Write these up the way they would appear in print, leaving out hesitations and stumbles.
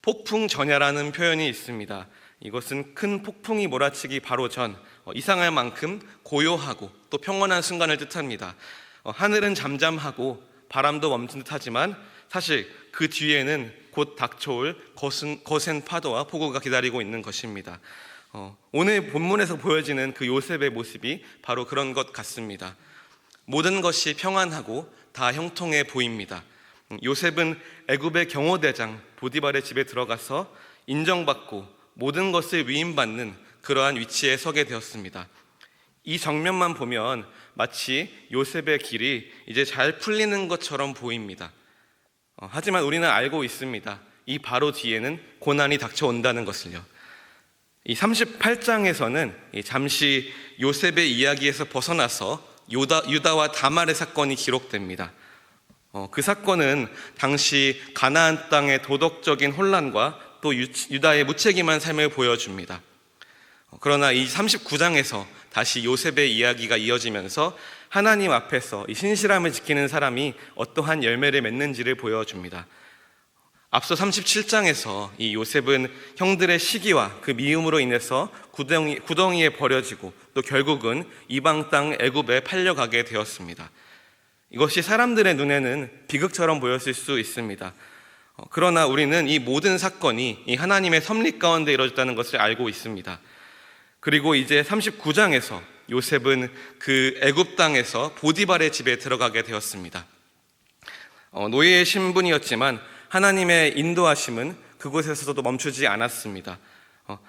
폭풍전야라는 표현이 있습니다. 이것은 큰 폭풍이 몰아치기 바로 전 이상할 만큼 고요하고 또 평온한 순간을 뜻합니다. 하늘은 잠잠하고 바람도 멈춘 듯하지만 사실 그 뒤에는 곧 닥쳐올 거센 파도와 폭우가 기다리고 있는 것입니다. 오늘 본문에서 보여지는 그 요셉의 모습이 바로 그런 것 같습니다. 모든 것이 평안하고 다 형통해 보입니다. 요셉은 애굽의 경호대장 보디발의 집에 들어가서 인정받고 모든 것을 위임받는 그러한 위치에 서게 되었습니다. 이 정면만 보면 마치 요셉의 길이 이제 잘 풀리는 것처럼 보입니다. 하지만 우리는 알고 있습니다. 이 바로 뒤에는 고난이 닥쳐온다는 것을요. 이 38장에서는 잠시 요셉의 이야기에서 벗어나서 유다와 다말의 사건이 기록됩니다. 그 사건은 당시 가나안 땅의 도덕적인 혼란과 또 유다의 무책임한 삶을 보여줍니다. 그러나 이 39장에서 다시 요셉의 이야기가 이어지면서 하나님 앞에서 이 신실함을 지키는 사람이 어떠한 열매를 맺는지를 보여줍니다. 앞서 37장에서 이 요셉은 형들의 시기와 그 미움으로 인해서 구덩이에 버려지고 또 결국은 이방 땅 애굽에 팔려가게 되었습니다. 이것이 사람들의 눈에는 비극처럼 보였을 수 있습니다. 그러나 우리는 이 모든 사건이 이 하나님의 섭리 가운데 이루어졌다는 것을 알고 있습니다. 그리고 이제 39장에서 요셉은 그 애굽 땅에서 보디발의 집에 들어가게 되었습니다. 노예의 신분이었지만 하나님의 인도하심은 그곳에서도 멈추지 않았습니다.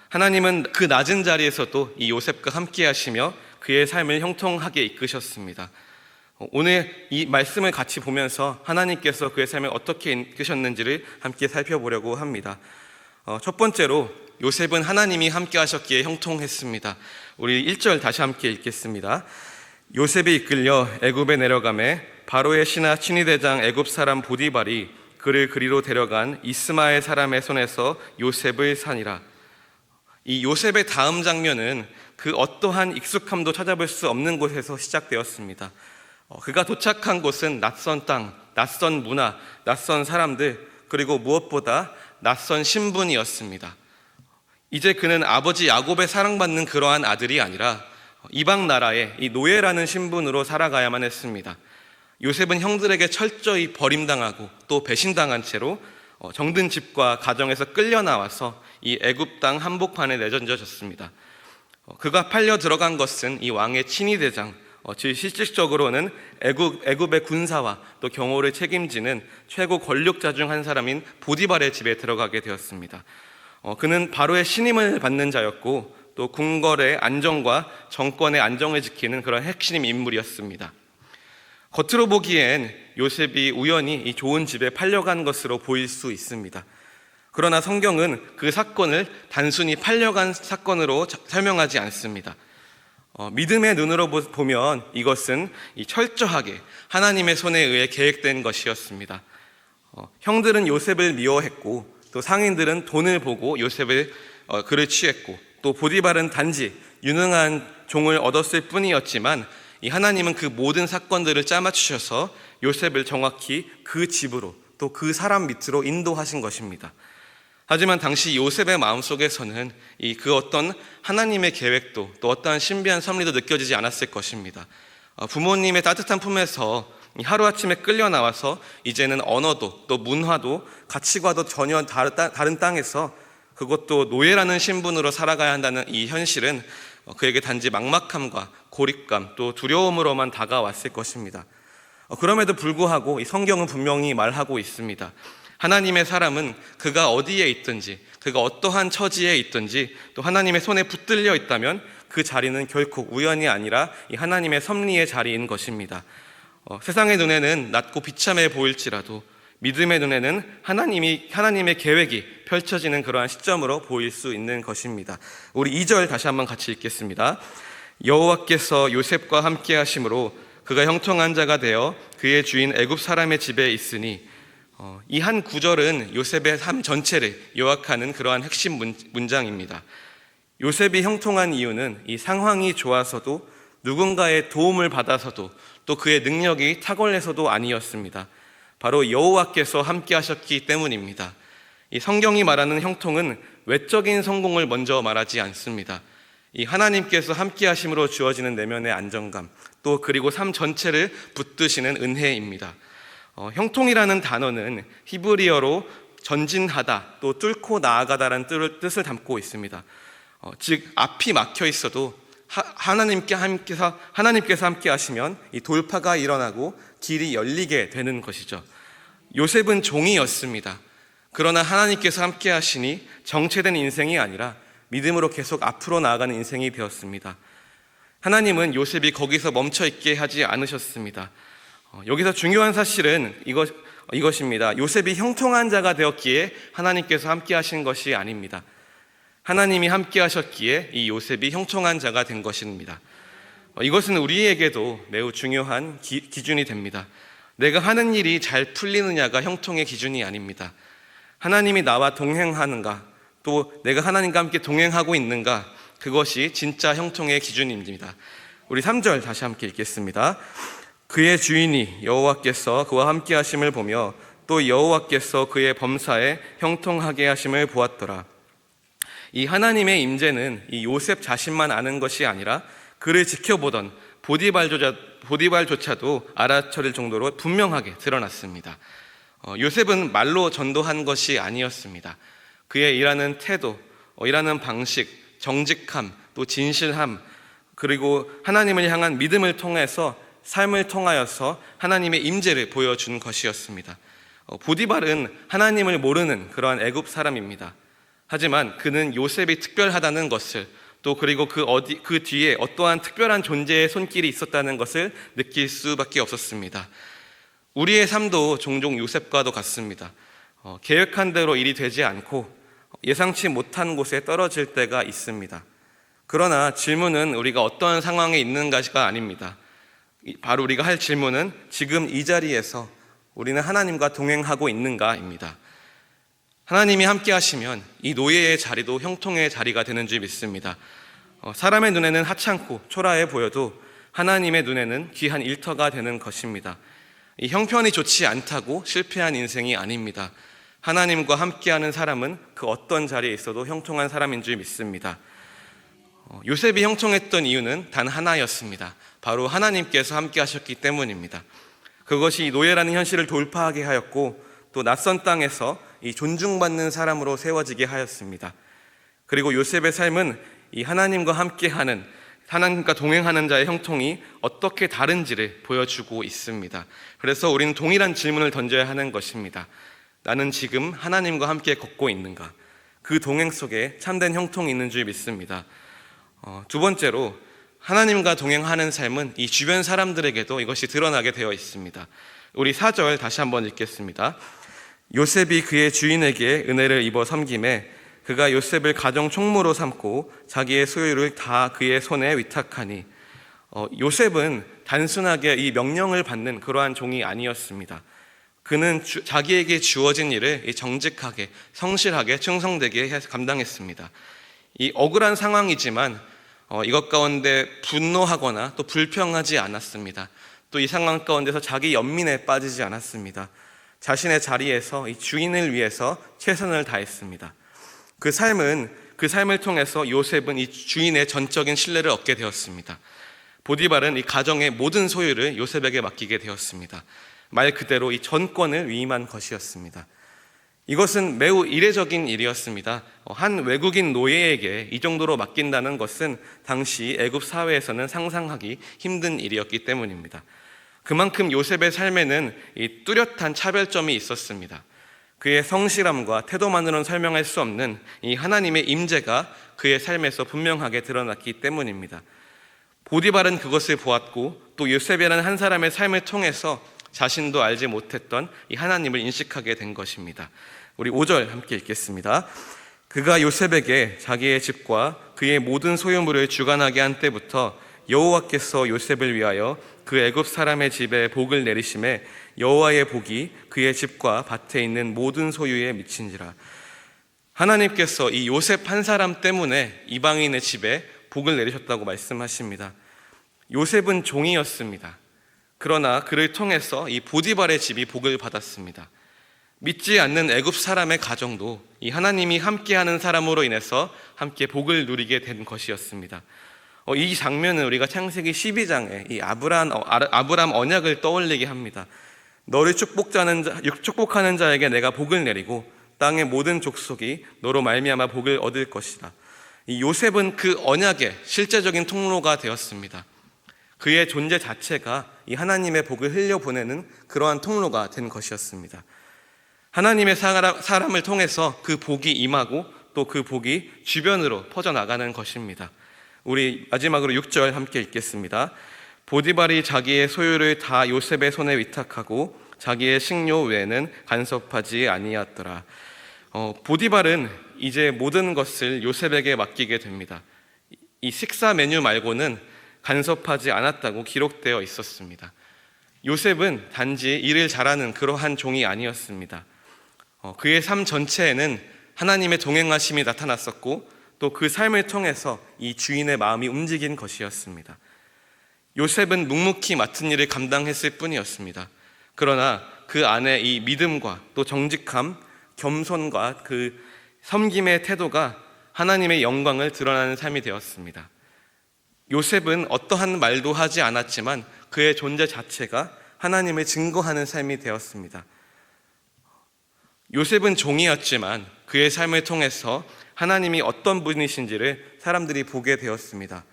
하나님은 그 낮은 자리에서도 이 요셉과 함께 하시며 그의 삶을 형통하게 이끄셨습니다. 오늘 이 말씀을 같이 보면서 하나님께서 그의 삶을 어떻게 이끄셨는지를 함께 살펴보려고 합니다. 첫 번째로 요셉은 하나님이 함께 하셨기에 형통했습니다. 우리 1절 다시 함께 읽겠습니다. 요셉이 이끌려 애굽에 내려가매 바로의 신하 친위대장 애굽 사람 보디발이 그를 그리로 데려간 이스마엘 사람의 손에서 요셉을 산이라. 이 요셉의 다음 장면은 그 어떠한 익숙함도 찾아볼 수 없는 곳에서 시작되었습니다. 그가 도착한 곳은 낯선 땅, 낯선 문화, 낯선 사람들, 그리고 무엇보다 낯선 신분이었습니다. 이제 그는 아버지 야곱의 사랑받는 그러한 아들이 아니라 이방 나라의 이 노예라는 신분으로 살아가야만 했습니다. 요셉은 형들에게 철저히 버림당하고 또 배신당한 채로 정든 집과 가정에서 끌려 나와서 이 애굽 땅 한복판에 내던져졌습니다. 그가 팔려 들어간 것은 이 왕의 친위대장, 즉 실질적으로는 애굽의 군사와 또 경호를 책임지는 최고 권력자 중 한 사람인 보디발의 집에 들어가게 되었습니다. 그는 바로의 신임을 받는 자였고 또 궁궐의 안정과 정권의 안정을 지키는 그런 핵심 인물이었습니다. 겉으로 보기엔 요셉이 우연히 이 좋은 집에 팔려간 것으로 보일 수 있습니다. 그러나 성경은 그 사건을 단순히 팔려간 사건으로 설명하지 않습니다. 믿음의 눈으로 보면 이것은 철저하게 하나님의 손에 의해 계획된 것이었습니다. 형들은 요셉을 미워했고 또 상인들은 돈을 보고 요셉을 그를 취했고 또 보디발은 단지 유능한 종을 얻었을 뿐이었지만 이 하나님은 그 모든 사건들을 짜맞추셔서 요셉을 정확히 그 집으로 또 그 사람 밑으로 인도하신 것입니다. 하지만 당시 요셉의 마음속에서는 그 어떤 하나님의 계획도 또 어떠한 신비한 섭리도 느껴지지 않았을 것입니다. 부모님의 따뜻한 품에서 하루아침에 끌려 나와서 이제는 언어도 또 문화도 가치관도 전혀 다른 땅에서 그것도 노예라는 신분으로 살아가야 한다는 이 현실은 그에게 단지 막막함과 고립감 또 두려움으로만 다가왔을 것입니다. 그럼에도 불구하고 이 성경은 분명히 말하고 있습니다. 하나님의 사람은 그가 어디에 있든지 그가 어떠한 처지에 있든지 또 하나님의 손에 붙들려 있다면 그 자리는 결코 우연이 아니라 이 하나님의 섭리의 자리인 것입니다. 세상의 눈에는 낮고 비참해 보일지라도 믿음의 눈에는 하나님의 계획이 펼쳐지는 그러한 시점으로 보일 수 있는 것입니다. 우리 2절 다시 한번 같이 읽겠습니다. 여호와께서 요셉과 함께 하심으로 그가 형통한 자가 되어 그의 주인 애굽 사람의 집에 있으니, 이 한 구절은 요셉의 삶 전체를 요약하는 그러한 핵심 문장입니다. 요셉이 형통한 이유는 이 상황이 좋아서도 누군가의 도움을 받아서도 또 그의 능력이 탁월해서도 아니었습니다. 바로 여호와께서 함께 하셨기 때문입니다. 이 성경이 말하는 형통은 외적인 성공을 먼저 말하지 않습니다. 이 하나님께서 함께 하심으로 주어지는 내면의 안정감, 또 그리고 삶 전체를 붙드시는 은혜입니다. 형통이라는 단어는 히브리어로 전진하다, 또 뚫고 나아가다라는 뜻을 담고 있습니다. 즉 앞이 막혀 있어도 하나님께서 함께 하시면 이 돌파가 일어나고 길이 열리게 되는 것이죠. 요셉은 종이었습니다. 그러나 하나님께서 함께 하시니 정체된 인생이 아니라 믿음으로 계속 앞으로 나아가는 인생이 되었습니다. 하나님은 요셉이 거기서 멈춰 있게 하지 않으셨습니다. 여기서 중요한 사실은 이것입니다. 요셉이 형통한 자가 되었기에 하나님께서 함께 하신 것이 아닙니다. 하나님이 함께 하셨기에 이 요셉이 형통한 자가 된 것입니다. 이것은 우리에게도 매우 중요한 기준이 됩니다. 내가 하는 일이 잘 풀리느냐가 형통의 기준이 아닙니다. 하나님이 나와 동행하는가, 또 내가 하나님과 함께 동행하고 있는가, 그것이 진짜 형통의 기준입니다. 우리 3절 다시 함께 읽겠습니다. 그의 주인이 여호와께서 그와 함께 하심을 보며 또 여호와께서 그의 범사에 형통하게 하심을 보았더라. 이 하나님의 임재는 이 요셉 자신만 아는 것이 아니라 그를 지켜보던 보디발조차도 알아차릴 정도로 분명하게 드러났습니다. 요셉은 말로 전도한 것이 아니었습니다. 그의 일하는 태도, 일하는 방식, 정직함, 또 진실함, 그리고 하나님을 향한 믿음을 통해서 삶을 통하여서 하나님의 임재를 보여준 것이었습니다. 보디발은 하나님을 모르는 그러한 애굽 사람입니다. 하지만 그는 요셉이 특별하다는 것을, 또 그리고 그 뒤에 어떠한 특별한 존재의 손길이 있었다는 것을 느낄 수밖에 없었습니다. 우리의 삶도 종종 요셉과도 같습니다. 계획한 대로 일이 되지 않고 예상치 못한 곳에 떨어질 때가 있습니다. 그러나 질문은 우리가 어떤 상황에 있는가가 아닙니다. 바로 우리가 할 질문은 지금 이 자리에서 우리는 하나님과 동행하고 있는가입니다. 하나님이 함께 하시면 이 노예의 자리도 형통의 자리가 되는 줄 믿습니다. 사람의 눈에는 하찮고 초라해 보여도 하나님의 눈에는 귀한 일터가 되는 것입니다. 이 형편이 좋지 않다고 실패한 인생이 아닙니다. 하나님과 함께하는 사람은 그 어떤 자리에 있어도 형통한 사람인 줄 믿습니다. 요셉이 형통했던 이유는 단 하나였습니다. 바로 하나님께서 함께 하셨기 때문입니다. 그것이 노예라는 현실을 돌파하게 하였고 또 낯선 땅에서 이 존중받는 사람으로 세워지게 하였습니다. 그리고 요셉의 삶은 이 하나님과 함께하는, 하나님과 동행하는 자의 형통이 어떻게 다른지를 보여주고 있습니다. 그래서 우리는 동일한 질문을 던져야 하는 것입니다. 나는 지금 하나님과 함께 걷고 있는가? 그 동행 속에 참된 형통이 있는 줄 믿습니다. 두 번째로, 하나님과 동행하는 삶은 이 주변 사람들에게도 이것이 드러나게 되어 있습니다. 우리 4절 다시 한번 읽겠습니다. 요셉이 그의 주인에게 은혜를 입어 섬김에 그가 요셉을 가정 총무로 삼고 자기의 소유를 다 그의 손에 위탁하니. 요셉은 단순하게 이 명령을 받는 그러한 종이 아니었습니다. 그는 자기에게 주어진 일을 정직하게, 성실하게, 충성되게 해서 감당했습니다. 이 억울한 상황이지만 이것 가운데 분노하거나 또 불평하지 않았습니다. 또 이 상황 가운데서 자기 연민에 빠지지 않았습니다. 자신의 자리에서 이 주인을 위해서 최선을 다했습니다. 그 삶을 통해서 요셉은 이 주인의 전적인 신뢰를 얻게 되었습니다. 보디발은 이 가정의 모든 소유를 요셉에게 맡기게 되었습니다. 말 그대로 이 전권을 위임한 것이었습니다. 이것은 매우 이례적인 일이었습니다. 한 외국인 노예에게 이 정도로 맡긴다는 것은 당시 애굽 사회에서는 상상하기 힘든 일이었기 때문입니다. 그만큼 요셉의 삶에는 이 뚜렷한 차별점이 있었습니다. 그의 성실함과 태도만으로는 설명할 수 없는 이 하나님의 임재가 그의 삶에서 분명하게 드러났기 때문입니다. 보디발은 그것을 보았고 또 요셉이라는 한 사람의 삶을 통해서 자신도 알지 못했던 이 하나님을 인식하게 된 것입니다. 우리 5절 함께 읽겠습니다. 그가 요셉에게 자기의 집과 그의 모든 소유물을 주관하게 한 때부터 여호와께서 요셉을 위하여 그 애굽 사람의 집에 복을 내리심에 여호와의 복이 그의 집과 밭에 있는 모든 소유에 미친지라. 하나님께서 이 요셉 한 사람 때문에 이방인의 집에 복을 내리셨다고 말씀하십니다. 요셉은 종이었습니다. 그러나 그를 통해서 이 보디발의 집이 복을 받았습니다. 믿지 않는 애굽 사람의 가정도 이 하나님이 함께하는 사람으로 인해서 함께 복을 누리게 된 것이었습니다. 이 장면은 우리가 창세기 12장에 이 아브람 언약을 떠올리게 합니다. 너를 축복하는 자에게 내가 복을 내리고 땅의 모든 족속이 너로 말미암아 복을 얻을 것이다. 이 요셉은 그 언약의 실제적인 통로가 되었습니다. 그의 존재 자체가 이 하나님의 복을 흘려보내는 그러한 통로가 된 것이었습니다. 하나님의 사람을 통해서 그 복이 임하고 또 그 복이 주변으로 퍼져나가는 것입니다. 우리 마지막으로 6절 함께 읽겠습니다. 보디발이 자기의 소유를 다 요셉의 손에 위탁하고 자기의 식료 외에는 간섭하지 아니하더라. 보디발은 이제 모든 것을 요셉에게 맡기게 됩니다. 이 식사 메뉴 말고는 간섭하지 않았다고 기록되어 있었습니다. 요셉은 단지 일을 잘하는 그러한 종이 아니었습니다. 그의 삶 전체에는 하나님의 동행하심이 나타났었고 또 그 삶을 통해서 이 주인의 마음이 움직인 것이었습니다. 요셉은 묵묵히 맡은 일을 감당했을 뿐이었습니다. 그러나 그 안에 이 믿음과 또 정직함, 겸손과 그 섬김의 태도가 하나님의 영광을 드러나는 삶이 되었습니다. 요셉은 어떠한 말도 하지 않았지만 그의 존재 자체가 하나님을 증거하는 삶이 되었습니다. 요셉은 종이었지만 그의 삶을 통해서 하나님이 어떤 분이신지를 사람들이 보게 되었습니다.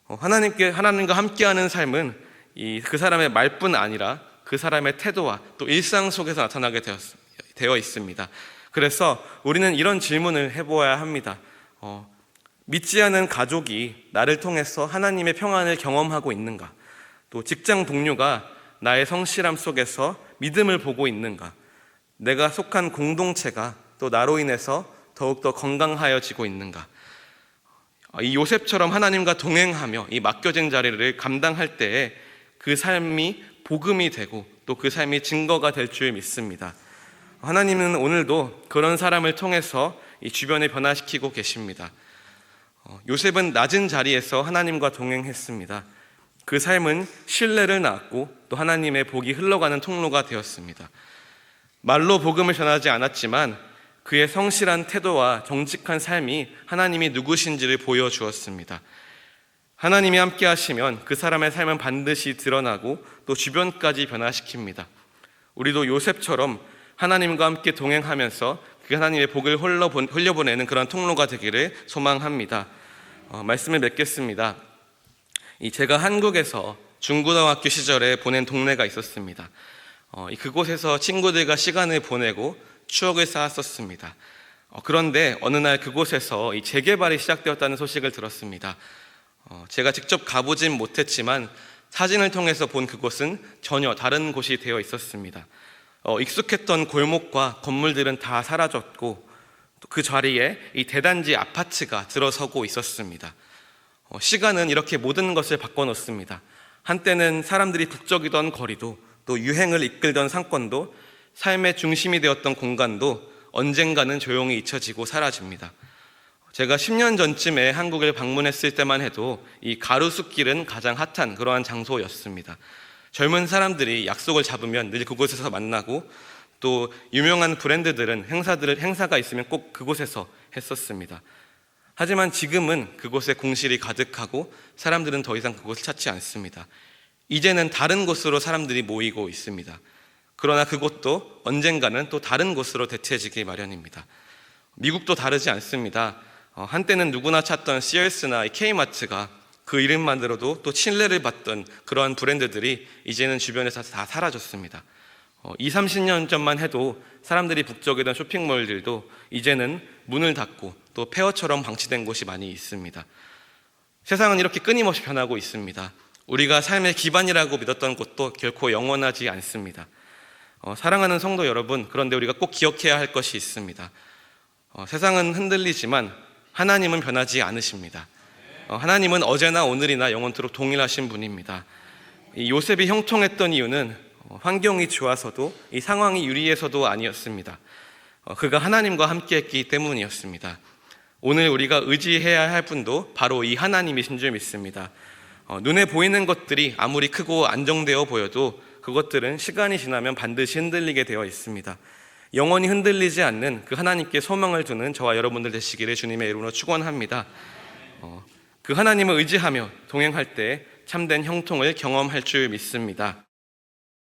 하나님과 함께하는 삶은 그 사람의 말뿐 아니라 그 사람의 태도와 또 일상 속에서 나타나게 되어 있습니다. 그래서 우리는 이런 질문을 해보아야 합니다. 믿지 않은 가족이 나를 통해서 하나님의 평안을 경험하고 있는가? 또 직장 동료가 나의 성실함 속에서 믿음을 보고 있는가? 내가 속한 공동체가 또 나로 인해서 더욱더 건강하여지고 있는가? 이 요셉처럼 하나님과 동행하며 이 맡겨진 자리를 감당할 때에 그 삶이 복음이 되고 또 그 삶이 증거가 될 줄 믿습니다. 하나님은 오늘도 그런 사람을 통해서 이 주변을 변화시키고 계십니다. 요셉은 낮은 자리에서 하나님과 동행했습니다. 그 삶은 신뢰를 낳았고 또 하나님의 복이 흘러가는 통로가 되었습니다. 말로 복음을 전하지 않았지만 그의 성실한 태도와 정직한 삶이 하나님이 누구신지를 보여주었습니다. 하나님이 함께 하시면 그 사람의 삶은 반드시 드러나고 또 주변까지 변화시킵니다. 우리도 요셉처럼 하나님과 함께 동행하면서 그 하나님의 복을 흘려보내는 그런 통로가 되기를 소망합니다. 말씀을 맺겠습니다. 제가 한국에서 중고등학교 시절에 보낸 동네가 있었습니다. 그곳에서 친구들과 시간을 보내고 추억을 쌓았었습니다. 그런데 어느 날 그곳에서 이 재개발이 시작되었다는 소식을 들었습니다. 제가 직접 가보진 못했지만 사진을 통해서 본 그곳은 전혀 다른 곳이 되어 있었습니다. 익숙했던 골목과 건물들은 다 사라졌고 그 자리에 이 대단지 아파트가 들어서고 있었습니다. 시간은 이렇게 모든 것을 바꿔놓습니다. 한때는 사람들이 북적이던 거리도 또 유행을 이끌던 상권도 삶의 중심이 되었던 공간도 언젠가는 조용히 잊혀지고 사라집니다. 제가 10년 전쯤에 한국을 방문했을 때만 해도 이 가로수길은 가장 핫한 그러한 장소였습니다. 젊은 사람들이 약속을 잡으면 늘 그곳에서 만나고 또 유명한 브랜드들은 행사가 있으면 꼭 그곳에서 했었습니다. 하지만 지금은 그곳에 공실이 가득하고 사람들은 더 이상 그곳을 찾지 않습니다. 이제는 다른 곳으로 사람들이 모이고 있습니다. 그러나 그곳도 언젠가는 또 다른 곳으로 대체해지기 마련입니다. 미국도 다르지 않습니다. 한때는 누구나 찾던 시얼스나 K마트가 그 이름만으로도 또 신뢰를 받던 그러한 브랜드들이 이제는 주변에서 다 사라졌습니다. 20, 30년 전만 해도 사람들이 북적이던 쇼핑몰들도 이제는 문을 닫고 또 폐허처럼 방치된 곳이 많이 있습니다. 세상은 이렇게 끊임없이 변하고 있습니다. 우리가 삶의 기반이라고 믿었던 곳도 결코 영원하지 않습니다. 사랑하는 성도 여러분, 그런데 우리가 꼭 기억해야 할 것이 있습니다. 세상은 흔들리지만 하나님은 변하지 않으십니다. 하나님은 어제나 오늘이나 영원토록 동일하신 분입니다. 이 요셉이 형통했던 이유는 환경이 좋아서도 이 상황이 유리해서도 아니었습니다. 그가 하나님과 함께했기 때문이었습니다. 오늘 우리가 의지해야 할 분도 바로 이 하나님이신 줄 믿습니다. 눈에 보이는 것들이 아무리 크고 안정되어 보여도 그것들은 시간이 지나면 반드시 흔들리게 되어 있습니다. 영원히 흔들리지 않는 그 하나님께 소망을 두는 저와 여러분들 되시기를 주님의 이름으로 축원합니다. 그 하나님을 의지하며 동행할 때 참된 형통을 경험할 줄 믿습니다.